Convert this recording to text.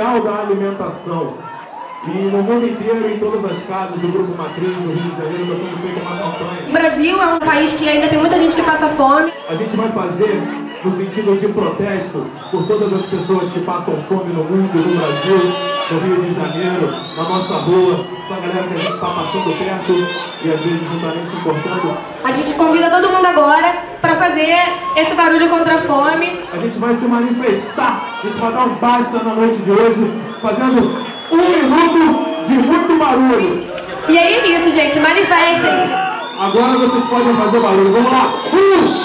mundial da alimentação. E no mundo inteiro, em todas as casas do Grupo Matriz, no Rio de Janeiro, está sendo feita uma campanha. O Brasil é um país que ainda tem muita gente que passa fome. A gente vai fazer no sentido de protesto por todas as pessoas que passam fome no mundo, no Brasil, no Rio de Janeiro, na nossa rua, essa galera que a gente está passando perto e às vezes não está nem se importando. A gente convida todo mundo agora para fazer esse barulho contra a fome. A gente vai se manifestar, a gente vai dar um basta na noite de hoje, fazendo 1 minuto de muito barulho. E aí é isso, gente, manifestem. Agora vocês podem fazer barulho, vamos lá!